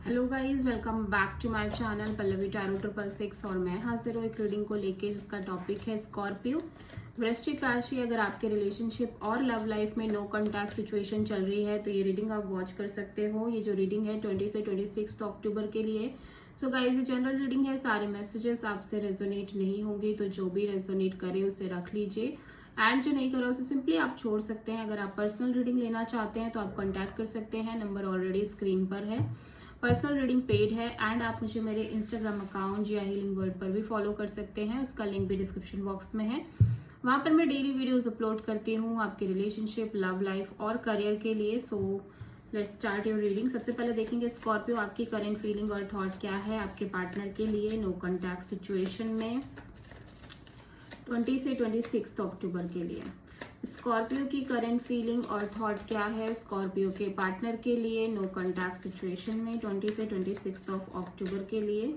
Hello guys, welcome back to my channel Pallavi tarot 666 और मैं हाजिर हूँ एक रीडिंग को लेके जिसका टॉपिक है स्कॉर्पियो वृश्चिक राशि। अगर आपके रिलेशनशिप और लव लाइफ में नो कॉन्टैक्ट सिचुएशन चल रही है तो ये रीडिंग आप वॉच कर सकते हो। ये जो रीडिंग है 20 से 26 अक्टूबर के लिए। सो गाइस, ये जनरल रीडिंग है, सारे मैसेजेस आपसे रेजोनेट नहीं होंगे, तो जो भी रेजोनेट करे उसे रख लीजिए एंड जो नहीं करा उसे सिंपली आप छोड़ सकते हैं। अगर आप पर्सनल रीडिंग लेना चाहते हैं तो आप कॉन्टैक्ट कर सकते हैं, नंबर ऑलरेडी स्क्रीन पर है। पर्सनल रीडिंग पेड है एंड आप मुझे मेरे इंस्टाग्राम अकाउंट या हीलिंग वर्ल्ड पर भी फॉलो कर सकते हैं, उसका लिंक भी डिस्क्रिप्शन बॉक्स में है। वहां पर मैं डेली वीडियोस अपलोड करती हूँ आपके रिलेशनशिप, लव लाइफ और करियर के लिए। So let's start your reading. सबसे पहले देखेंगे स्कॉर्पियो, आपकी करंट फीलिंग और थॉट क्या है आपके पार्टनर के लिए नो कॉन्टैक्ट सिचुएशन में 20 से 26 अक्टूबर के लिए। स्कॉर्पियो की करंट फीलिंग और थॉट क्या है स्कॉर्पियो के पार्टनर के लिए नो कॉन्टैक्ट सिचुएशन में 20 से 26 अक्टूबर के लिए।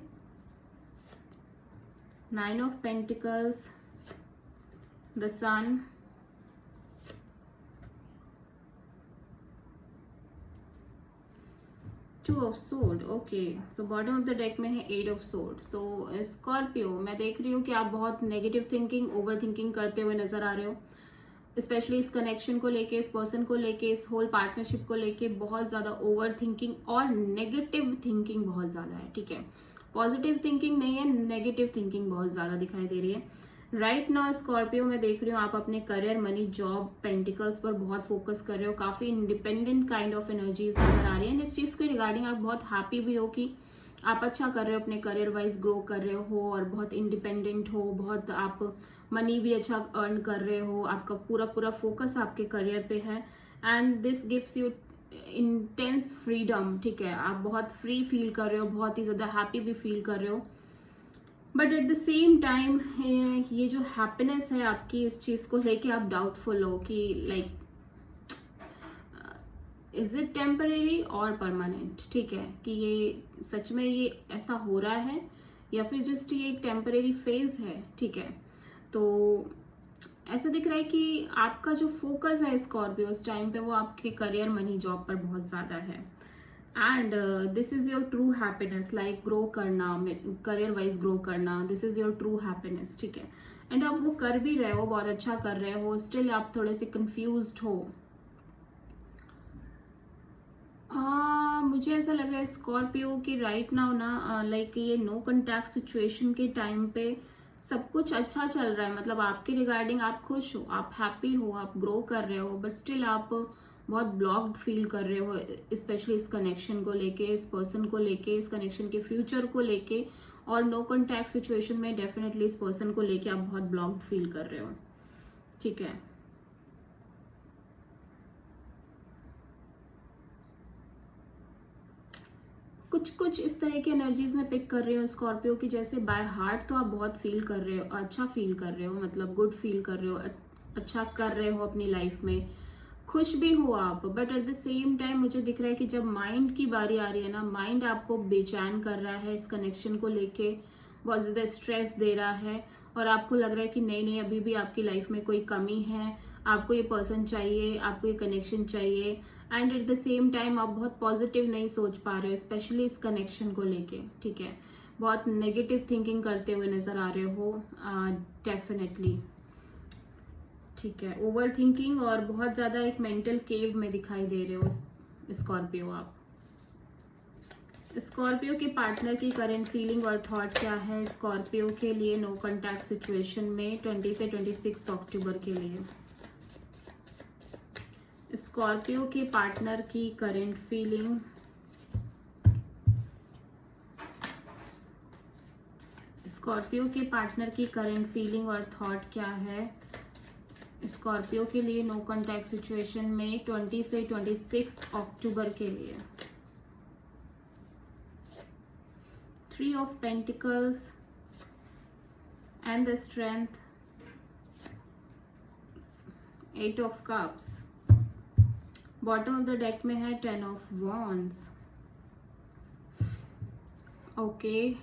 9 of pentacles, the sun, two of sword. Okay, so bottom of the deck में है 8 ऑफ सोर्ड। सो स्कॉर्पियो, मैं देख रही हूँ कि आप बहुत नेगेटिव थिंकिंग, ओवर थिंकिंग करते हुए नजर आ रहे हो, स्पेशली इस कनेक्शन को लेके, इस पर्सन को लेके, इस होल पार्टनरशिप को लेके बहुत ज्यादा ओवर थिंकिंग और नेगेटिव थिंकिंग बहुत ज्यादा है। ठीक है, पॉजिटिव थिंकिंग नहीं है, नेगेटिव थिंकिंग बहुत ज्यादा दिखाई दे रही है राइट नाउ। स्कॉर्पियो में देख रही हूँ आप अपने करियर, मनी, जॉब, पेंटिकल्स पर बहुत फोकस कर रहे हो, काफी इंडिपेंडेंट काइंड ऑफ एनर्जीज नजर आ रही है। इस चीज के रिगार्डिंग आप बहुत हैप्पी भी हो कि आप अच्छा कर रहे हो, अपने करियर वाइज ग्रो कर रहे हो और बहुत इंडिपेंडेंट हो, बहुत आप मनी भी अच्छा अर्न कर रहे हो, आपका पूरा पूरा फोकस आपके करियर पे है and this gives you intense freedom. ठीक है, आप बहुत फ्री फील कर रहे हो, बहुत ही ज्यादा हैप्पी भी फील कर रहे हो, but at the same time ये जो हैप्पीनेस है आपकी, इस चीज को लेके आप डाउटफुल हो कि लाइक इज इट टेम्परेरी और परमानेंट। ठीक है, कि ये सच में ये ऐसा हो रहा है या फिर जस्ट ये एक टेम्परेरी फेज है। ठीक है, तो ऐसा दिख रहा है कि आपका जो फोकस है स्कॉर्पियो इस टाइम पे वो आपके करियर, मनी, जॉब पर बहुत ज्यादा है and this is your true happiness, like grow करना, करियर वाइज ग्रो करना, this is your true happiness. ठीक है, एंड आप वो कर भी रहे हो, बहुत अच्छा कर रहे हो, स्टिल आप थोड़े से कंफ्यूज्ड हो। मुझे ऐसा लग रहा है स्कॉर्पियो की राइट नाउ ना, लाइक ये नो कॉन्टैक्ट सिचुएशन के टाइम पे सब कुछ अच्छा चल रहा है, मतलब आपके रिगार्डिंग आप खुश हो, आप हैप्पी हो, आप ग्रो कर रहे हो, बट स्टिल आप बहुत ब्लॉक्ड फील कर रहे हो, स्पेशली इस कनेक्शन को लेके, इस पर्सन को लेके, इस कनेक्शन के फ्यूचर को लेके और नो कॉन्टैक्ट सिचुएशन में डेफिनेटली इस पर्सन को लेके आप बहुत ब्लॉक्ड फील कर रहे हो। ठीक है, कुछ कुछ इस तरह की एनर्जीज में पिक कर रही हो स्कॉर्पियो की, जैसे बाय हार्ट तो आप बहुत फील कर रहे हो, अच्छा फील कर रहे हो, मतलब गुड फील कर रहे हो, अच्छा कर रहे हो अपनी लाइफ में, खुश भी हो आप, but at the same time मुझे दिख रहा है कि जब माइंड की बारी आ रही है ना, माइंड आपको बेचैन कर रहा है, इस कनेक्शन को लेके बहुत ज्यादा स्ट्रेस दे रहा है और आपको लग रहा है कि नहीं नहीं, अभी भी आपकी लाइफ में कोई कमी है, आपको ये पर्सन चाहिए, आपको ये कनेक्शन चाहिए and at the same time आप बहुत पॉजिटिव नहीं सोच पा रहे हो, स्पेशली इस कनेक्शन को लेके। ठीक है, बहुत नेगेटिव थिंकिंग करते हुए नजर आ रहे हो डेफिनेटली। ठीक है, ओवर थिंकिंग और बहुत ज्यादा एक मेंटल केव में दिखाई दे रहे हो स्कॉर्पियो आप। स्कॉर्पियो के पार्टनर की करंट फीलिंग और थॉट क्या है स्कॉर्पियो के लिए नो कॉन्टैक्ट सिचुएशन में 20 से 26 अक्टूबर के लिए। स्कॉर्पियो के पार्टनर की करंट फीलिंग, स्कॉर्पियो के पार्टनर की करंट फीलिंग और थॉट क्या है स्कॉर्पियो के लिए नो कॉन्टैक्ट सिचुएशन में 20 से 26 अक्टूबर के लिए। 3 of pentacles and the strength, 8 of cups, bottom of the deck में है 10 of wands. Okay,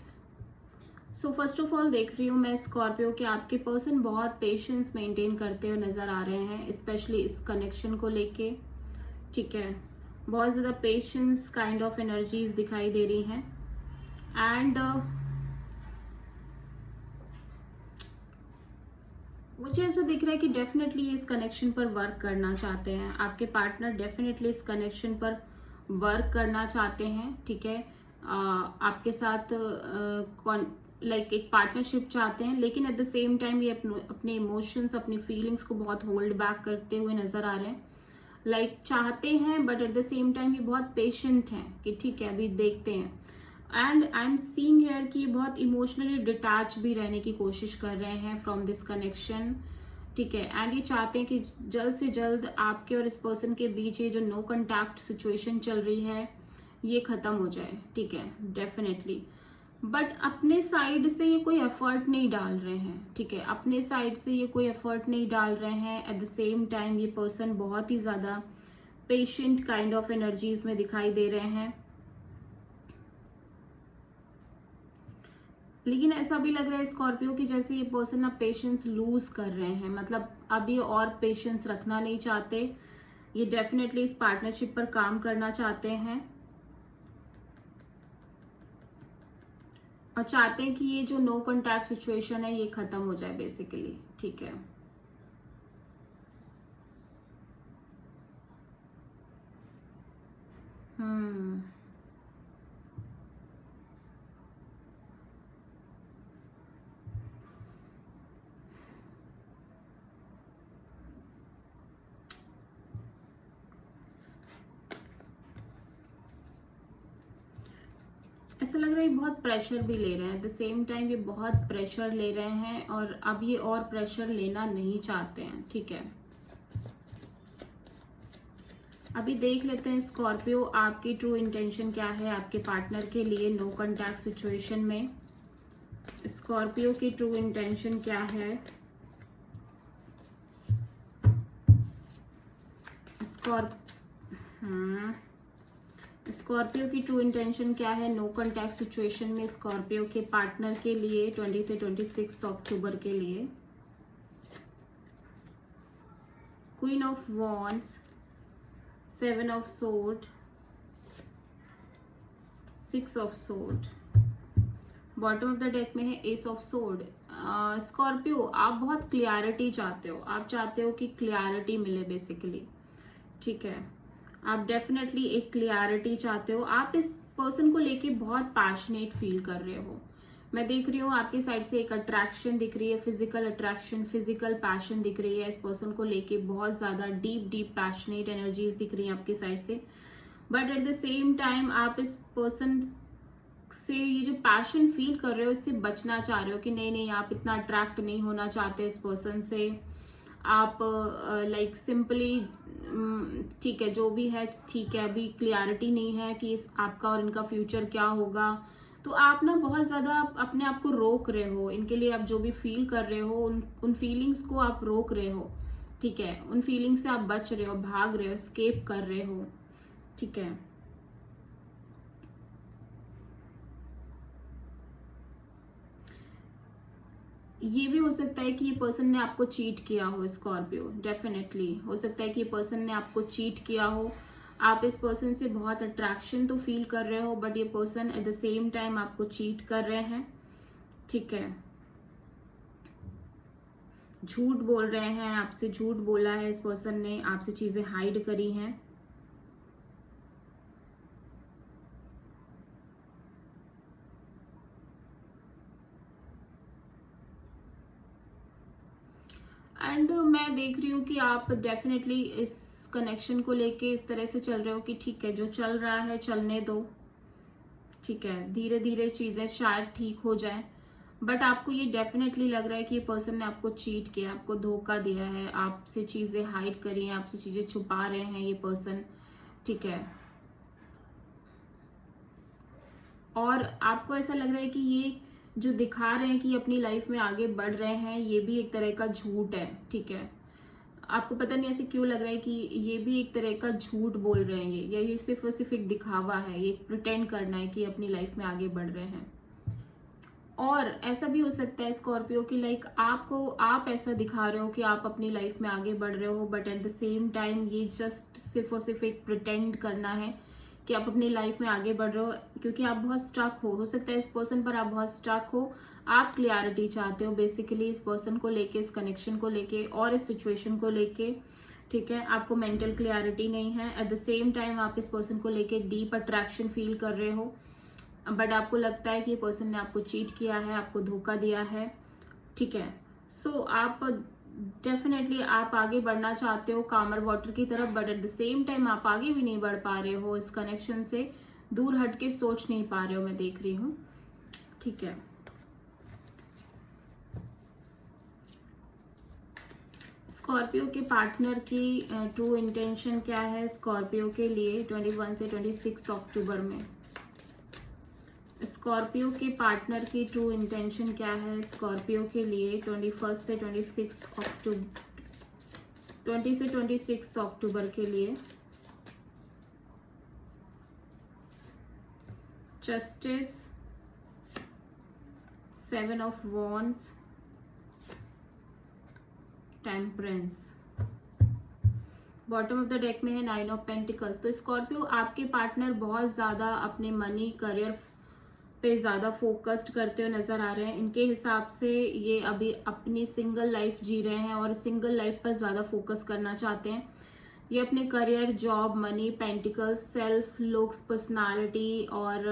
so first of all देख रही हूँ मैं स्कॉर्पियो के आपके पर्सन बहुत पेशेंस मेंटेन करते हुए नजर आ रहे हैं, स्पेशली इस कनेक्शन को लेके। ठीक है, बहुत ज़्यादा पेशेंस काइंड ऑफ एनर्जीज दिखाई दे रही हैं। एंड मुझे ऐसा दिख रहा है कि डेफिनेटली इस कनेक्शन पर वर्क करना चाहते हैं, आपके पार्टनर डेफिनेटली इस कनेक्शन पर वर्क करना चाहते हैं, ठीक है। आपके साथ लाइक एक पार्टनरशिप चाहते हैं, लेकिन एट द सेम टाइम ये अपने इमोशंस, अपनी फीलिंग्स को बहुत होल्ड बैक करते हुए नजर आ रहे हैं। लाइक चाहते हैं but at the same time ये बहुत पेशेंट हैं कि ठीक है अभी देखते हैं। And I am seeing here कि बहुत इमोशनली डिटैच भी रहने की कोशिश कर रहे हैं फ्रॉम दिस कनेक्शन, ठीक है। एंड ये चाहते हैं कि जल्द से जल्द आपके और इस पर्सन के बीच ये जो नो कॉन्टैक्ट सिचुएशन चल रही है ये खत्म हो जाए, ठीक है, डेफिनेटली। बट अपने साइड से ये कोई एफर्ट नहीं डाल रहे हैं, ठीक है, अपने साइड से ये कोई एफर्ट नहीं डाल रहे हैं। एट द सेम टाइम ये पर्सन बहुत ही ज्यादा पेशेंट काइंड ऑफ एनर्जीज में दिखाई दे रहे हैं। लेकिन ऐसा भी लग रहा है स्कॉर्पियो की जैसे ये पर्सन अब पेशेंस लूज कर रहे हैं, मतलब अब ये और पेशेंस रखना नहीं चाहते। ये डेफिनेटली इस पार्टनरशिप पर काम करना चाहते हैं और चाहते हैं कि ये जो नो कॉन्टैक्ट सिचुएशन है ये खत्म हो जाए बेसिकली, ठीक है। ऐसा लग रहा है ये बहुत प्रेशर भी ले रहे हैं, एट द सेम टाइम ये बहुत प्रेशर ले रहे हैं और अब ये और प्रेशर लेना नहीं चाहते हैं, ठीक है। अभी देख लेते हैं स्कॉर्पियो आपकी ट्रू इंटेंशन क्या है आपके पार्टनर के लिए नो कॉन्टैक्ट सिचुएशन में। स्कॉर्पियो की ट्रू इंटेंशन क्या है? स्कॉर्पियो की ट्रू इंटेंशन क्या है नो कॉन्टैक्ट सिचुएशन में स्कॉर्पियो के पार्टनर के लिए 20 से 26 अक्टूबर के लिए। Queen of wands, 7 of sword, 6 of sword, bottom of the deck में है एस ऑफ सोर्ड। स्कॉर्पियो आप बहुत क्लियरिटी चाहते हो, आप चाहते हो कि क्लियरिटी मिले बेसिकली, ठीक है। आप डेफिनेटली एक क्लियरिटी चाहते हो, आप इस पर्सन को लेके बहुत पैशनेट फील कर रहे हो। मैं देख रही हूँ आपके साइड से एक अट्रैक्शन दिख रही है, फिजिकल अट्रैक्शन, फिजिकल पैशन दिख रही है। इस पर्सन को लेके बहुत ज्यादा डीप पैशनेट एनर्जीज दिख रही है आपके साइड से। But at the same time आप इस पर्सन से ये जो पैशन फील कर रहे हो इससे बचना चाह रहे हो कि नहीं आप इतना अट्रैक्ट नहीं होना चाहते इस पर्सन से। आप लाइक सिंपली ठीक है जो भी है ठीक है, अभी क्लियरिटी नहीं है कि आपका और इनका फ्यूचर क्या होगा, तो आप ना बहुत ज्यादा अपने आप को रोक रहे हो। इनके लिए आप जो भी फील कर रहे हो उन फीलिंग्स को आप रोक रहे हो, ठीक है। उन फीलिंग्स से आप बच रहे हो, भाग रहे हो, एस्केप कर रहे हो, ठीक है। ये भी हो सकता है कि ये पर्सन ने आपको चीट किया हो स्कॉर्पियो, डेफिनेटली हो सकता है कि ये पर्सन ने आपको चीट किया हो। आप इस पर्सन से बहुत अट्रैक्शन तो फील कर रहे हो बट ये person at the same time आपको चीट कर रहे हैं, ठीक है। झूठ बोल रहे हैं, आपसे झूठ बोला है इस पर्सन ने, आपसे चीजें हाइड करी हैं। एंड मैं देख रही हूँ कि आप डेफिनेटली इस कनेक्शन को लेके इस तरह से चल रहे हो कि ठीक है जो चल रहा है चलने दो, ठीक है, धीरे धीरे चीजें शायद ठीक हो जाए। बट आपको ये डेफिनेटली लग रहा है कि ये पर्सन ने आपको चीट किया, आपको धोखा दिया है, आपसे चीजें हाइड करी हैं, आपसे चीजें छुपा रहे हैं ये पर्सन, ठीक है। और आपको ऐसा लग रहा है कि ये जो दिखा रहे हैं कि अपनी लाइफ में आगे बढ़ रहे हैं ये भी एक तरह का झूठ है, ठीक है। आपको पता नहीं ऐसे क्यों लग रहा है कि ये भी एक तरह का झूठ बोल रहे हैं ये सिर्फ और सिर्फ एक दिखावा है, ये प्रिटेंड करना है कि अपनी लाइफ में आगे बढ़ रहे हैं। और ऐसा भी हो सकता है स्कॉर्पियो की लाइक आप ऐसा दिखा रहे हो कि आप अपनी लाइफ में आगे बढ़ रहे हो, but at the same time ये जस्ट सिर्फ और सिर्फ एक प्रिटेंड करना है कि आप अपनी लाइफ में आगे बढ़ रहे हो, क्योंकि आप बहुत स्टक हो सकता है इस पर्सन पर आप बहुत स्टक हो, आप क्लियरिटी चाहते हो बेसिकली इस पर्सन को लेके, इस कनेक्शन को लेके और इस सिचुएशन को लेके, ठीक है। आपको मेंटल क्लियरिटी नहीं है, एट द सेम टाइम आप इस पर्सन को लेके डीप अट्रैक्शन फील कर रहे हो, बट आपको लगता है कि पर्सन ने आपको चीट किया है, आपको धोखा दिया है, ठीक है। सो आप डेफिनेटली आप आगे बढ़ना चाहते हो कामर वाटर की तरफ, but at the same time आप आगे भी नहीं बढ़ पा रहे हो, इस कनेक्शन से दूर हट के सोच नहीं पा रहे हो, मैं देख रही हूँ, ठीक है। स्कॉर्पियो के पार्टनर की ट्रू इंटेंशन क्या है स्कॉर्पियो के लिए 21 से 26 अक्टूबर में? स्कॉर्पियो के पार्टनर की ट्रू इंटेंशन क्या है स्कॉर्पियो के लिए 21 से 26 अक्टूबर 20 से 26 अक्टूबर के लिए? Justice, 7 of wands, temperance, bottom of the deck में है 9 ऑफ पेंटिकल्स। तो स्कॉर्पियो आपके पार्टनर बहुत ज्यादा अपने मनी करियर पे ज्यादा फोकस्ड करते हुए नजर आ रहे हैं। इनके हिसाब से ये अभी अपनी सिंगल लाइफ जी रहे हैं और सिंगल लाइफ पर ज्यादा फोकस करना चाहते हैं। ये अपने career, job, money, pentacles, self looks, personality और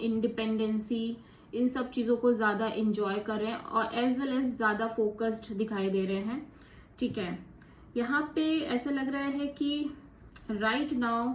इंडिपेंडेंसी, इन सब चीजों को ज्यादा इंजॉय कर रहे हैं और एज वेल एज ज्यादा फोकस्ड दिखाई दे रहे हैं, ठीक है। यहाँ पे ऐसा लग रहा है कि राइट नाउ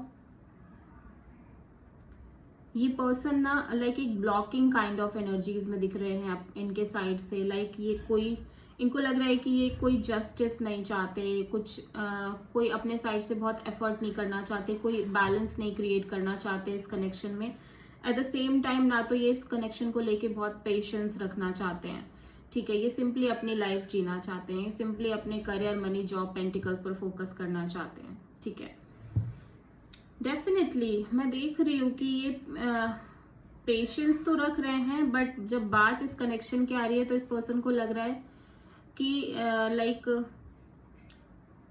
ये पर्सन ना लाइक एक ब्लॉकिंग काइंड ऑफ एनर्जीज में दिख रहे हैं इनके साइड से। लाइक ये कोई, इनको लग रहा है कि ये कोई जस्टिस नहीं चाहते, कोई अपने साइड से बहुत एफर्ट नहीं करना चाहते, कोई बैलेंस नहीं क्रिएट करना चाहते इस कनेक्शन में। एट द सेम टाइम ना तो ये इस कनेक्शन को लेके बहुत पेशेंस रखना चाहते हैं, ठीक है। ये सिंपली अपनी लाइफ जीना चाहते हैं, सिंपली अपने करियर, मनी, जॉब, पेंटिकल्स पर फोकस करना चाहते हैं, ठीक है। डेफिनेटली मैं देख रही हूँ कि ये पेशेंस तो रख रहे हैं, बट जब बात इस कनेक्शन की आ रही है तो इस पर्सन को लग रहा है कि लाइक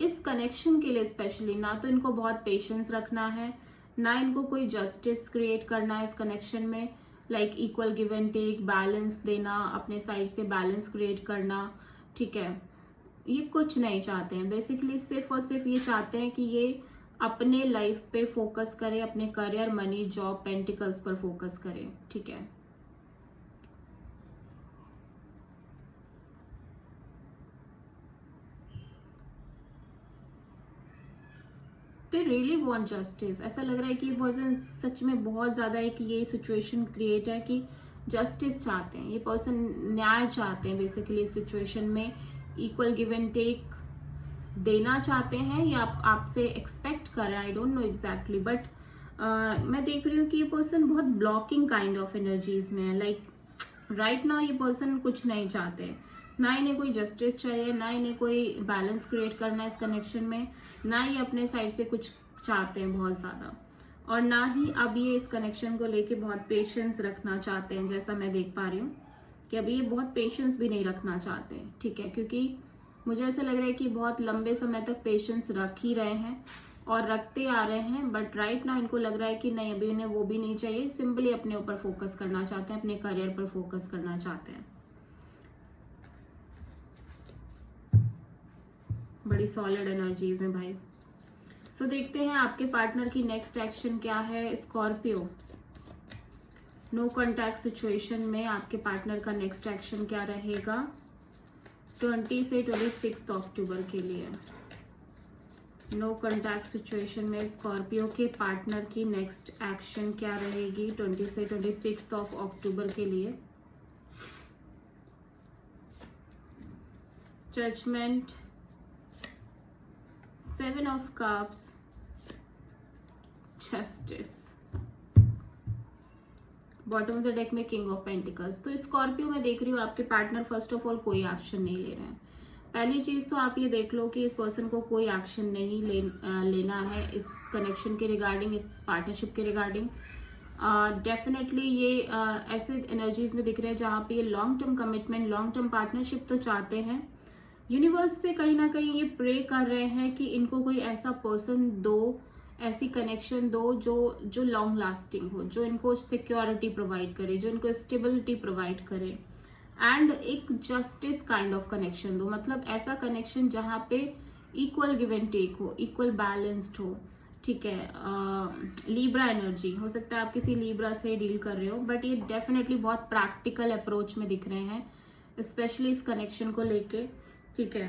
इस कनेक्शन के लिए स्पेशली ना तो इनको बहुत पेशेंस रखना है, ना इनको कोई जस्टिस क्रिएट करना है इस कनेक्शन में। Like equal give and take, balance देना, अपने साइड से बैलेंस क्रिएट करना, ठीक है। ये कुछ नहीं चाहते हैं बेसिकली, सिर्फ और सिर्फ ये चाहते हैं कि ये अपने लाइफ पे फोकस करें, अपने करियर, मनी, जॉब, पेंटिकल्स पर फोकस करें, ठीक है। They really want justice. ऐसा लग रहा है कि ये पर्सन सच में बहुत ज्यादा है कि ये सिचुएशन क्रिएट है कि जस्टिस चाहते हैं, ये पर्सन न्याय चाहते हैं बेसिकली इस सिचुएशन में। इक्वल गिव एंड टेक देना चाहते हैं या आपसे एक्सपेक्ट कर रहे हैं, I don't know exactly, but मैं देख रही हूँ कि ये पर्सन बहुत ब्लॉकिंग काइंड ऑफ एनर्जीज में है। लाइक राइट नाउ ये पर्सन कुछ नहीं चाहते, ना इन्हें कोई जस्टिस चाहिए, ना इन्हें कोई बैलेंस क्रिएट करना है इस कनेक्शन में, ना ही अपने साइड से कुछ चाहते हैं बहुत ज्यादा, और ना ही अब ये इस कनेक्शन को लेके बहुत पेशेंस रखना चाहते हैं। जैसा मैं देख पा रही हूँ कि अभी ये बहुत पेशेंस भी नहीं रखना चाहते, ठीक है, क्योंकि मुझे ऐसा लग रहा है कि बहुत लंबे समय तक पेशेंस रख ही रहे हैं और रखते आ रहे हैं, बट राइट नाउ इनको लग रहा है कि नहीं, अभी उन्हें वो भी नहीं चाहिए, सिंपली अपने ऊपर फोकस करना चाहते हैं, अपने करियर पर फोकस करना चाहते हैं। बड़ी सॉलिड एनर्जीज हैं भाई। सो देखते हैं आपके पार्टनर की नेक्स्ट एक्शन क्या है स्कॉर्पियो। नो कॉन्टैक्ट सिचुएशन में आपके पार्टनर का नेक्स्ट एक्शन क्या रहेगा 20 से 26 अक्टूबर के लिए? नो कॉन्टैक्ट सिचुएशन में स्कॉर्पियो के पार्टनर की नेक्स्ट एक्शन क्या रहेगी 20 से 26 ऑफ अक्टूबर के लिए? Judgement, 7 of cups, justice, bottom of the deck में किंग ऑफ पेंटिकल्स। तो स्कॉर्पियो में देख रही हूँ आपके पार्टनर फर्स्ट ऑफ ऑल कोई एक्शन नहीं ले रहे हैं। पहली चीज तो आप ये देख लो कि इस पर्सन को कोई एक्शन नहीं लेना है इस कनेक्शन के रिगार्डिंग, इस पार्टनरशिप के रिगार्डिंग। डेफिनेटली ये ऐसे एनर्जीज में दिख रहे हैं जहाँ पे ये long term commitment, long term partnership तो चाहते हैं। यूनिवर्स से कहीं ना कहीं ये प्रे कर रहे हैं कि इनको कोई ऐसा पर्सन दो, ऐसी कनेक्शन दो जो लॉन्ग लास्टिंग हो, जो इनको सिक्योरिटी प्रोवाइड करे, जो इनको स्टेबिलिटी प्रोवाइड करे, एंड एक जस्टिस काइंड ऑफ कनेक्शन दो। मतलब ऐसा कनेक्शन जहाँ पे इक्वल गिव एंड टेक हो, इक्वल बैलेंस्ड हो। ठीक है, लीब्रा एनर्जी हो सकता है, आप किसी लीब्रा से डील कर रहे हो, बट ये डेफिनेटली बहुत प्रैक्टिकल अप्रोच में दिख रहे हैं, स्पेशली इस कनेक्शन को लेके। ठीक है,